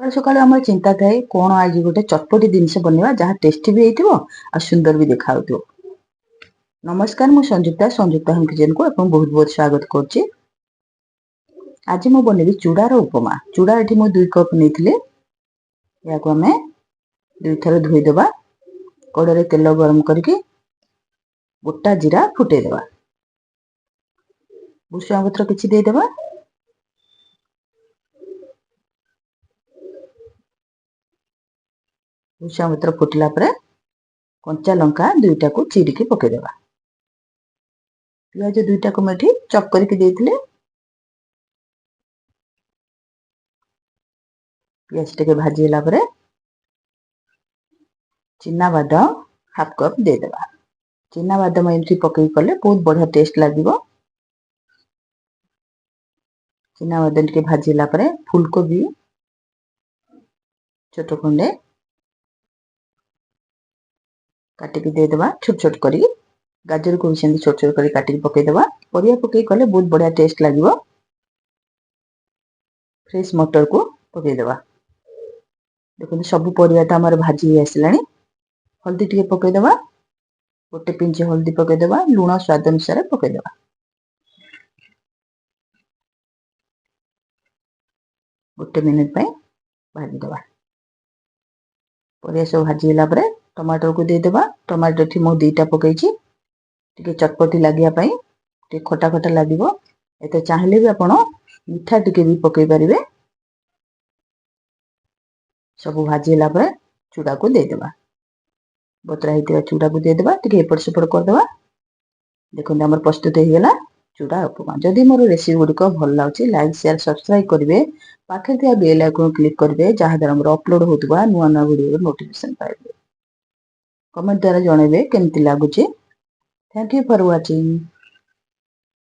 ସକାଳୁ ସକାଳୁ ଆମର ଚିନ୍ତା ଥାଏ କଣ ଆଜି ଗୋଟେ ଚଟପଟି ଜିନିଷ ବନେଇବା ଯାହା ଟେଷ୍ଟି ବି ହେଇଥିବ ଆଉ ସୁନ୍ଦର ବି ଦେଖାଯାଉଥିବ। ନମସ୍କାର, ମୁଁ ସଂଯୁକ୍ତା ହୋମ୍ କିଚେନକୁ ଆପଣଙ୍କୁ ବହୁତ ବହୁତ ସ୍ୱାଗତ କରୁଛି। ଆଜି ମୁଁ ବନେଇବି ଚୁଡ଼ାର ଉପମା। ଚୁଡ଼ା ଏଠି ମୁଁ 2 କପ୍ ନେଇଥିଲି। ଏହାକୁ ଆମେ 2 ଥର ଧୋଇଦେବା। କଡ଼ରେ ତେଲ ଗରମ କରିକି ଗୋଟା ଜିରା ଫୁଟେଇଦେବା। ଭୃଷଙ୍ଗ ପତ୍ର କିଛି ଦେଇଦେବା। ଭୃଷଙ୍ଗ ପତ୍ର ଫୁଟିଲା ପରେ କଞ୍ଚା ଲଙ୍କା 2ଟାକୁ ଚିରିକି ପକେଇଦେବା। ପିଆଜ 2ଟାକୁ ମୁଁ ଏଠି ଚପ୍ କରିକି ଦେଇଥିଲି। ପିଆଜ ଟିକେ ଭାଜି ହେଲା ପରେ ଚିନାବାଦାମ 1/2 କପ୍ ଦେଇଦେବା। ଚିନାବାଦାମ ଏମିତି ପକେଇକି କଲେ ବହୁତ ବଢିଆ ଟେଷ୍ଟ ଲାଗିବ। ଚିନାବାଦାମ ଟିକେ ଭାଜି ହେଲା ପରେ ଫୁଲକୋବି ଛୋଟ ଖଣ୍ଡେ କାଟିକି ଦେଇଦେବା ଛୋଟ ଛୋଟ କରି। ଗାଜରକୁ ବି ସେମିତି ଛୋଟ ଛୋଟ କରି କାଟିକି ପକେଇଦେବା। ପରିବା ପକେଇ କଲେ ବହୁତ ବଢିଆ ଟେଷ୍ଟ ଲାଗିବ। ଫ୍ରେଶ ମଟରକୁ ପକେଇଦେବା। ଦେଖନ୍ତୁ ସବୁ ପରିବାଟା ଆମର ଭାଜି ହେଇ ଆସିଲାଣି। ହଳଦୀ ଟିକେ ପକେଇଦେବା। 1 ପିଞ୍ଚ ହଳଦୀ ପକେଇଦେବା। ଲୁଣ ସ୍ୱାଦ ଅନୁସାରେ ପକେଇଦେବା। 1 ମିନିଟ ପାଇଁ ଭାଜିଦେବା। ପରିବା ସବୁ ଭାଜି ହେଲା ପରେ ଟମାଟରକୁ ଦେଇଦେବା। ଟମାଟର ଏଠି ମୁଁ 2ଟା ପକେଇଛି। ଟିକେ ଚଟପଟି ଲାଗିବା ପାଇଁ, ଟିକେ ଖଟା ଖଟା ଲାଗିବ। ଏତେ ଚାହିଁଲେ ବି ଆପଣ ମିଠା ଟିକେ ବି ପକେଇ ପାରିବେ। ସବୁ ଭାଜି ହେଲା ପରେ ଚୁଡ଼ାକୁ ଦେଇଦେବା। ବତୁରା ହେଇଥିବା ଚୁଡ଼ାକୁ ଦେଇଦେବା। ଟିକେ ଏପଟ ସେପଟ କରିଦେବା। ଦେଖନ୍ତୁ ଆମର ପ୍ରସ୍ତୁତ ହେଇଗଲା ଚୁଡ଼ା ଉପମା। ଯଦି ମୋର ରେସିପି ଗୁଡ଼ିକ ଭଲ ଲାଗୁଛି ଲାଇକ୍, ସେୟାର, ସବସ୍କ୍ରାଇବ କରିବେ। ପାଖରେ ଥିବା ବେଲ୍ ଆଇକନ୍ କ୍ଲିକ୍ କରିବେ, ଯାହାଦ୍ୱାରା ଆମର ଅପଲୋଡ ହେଉଥିବା ନୂଆ ନୂଆ ଭିଡ଼ିଓର ନୋଟିଫିକେସନ ପାଇବେ। କମେଣ୍ଟ ଦ୍ୱାରା ଜଣାଇବେ କେମିତି ଲାଗୁଛି। Thank you for watching.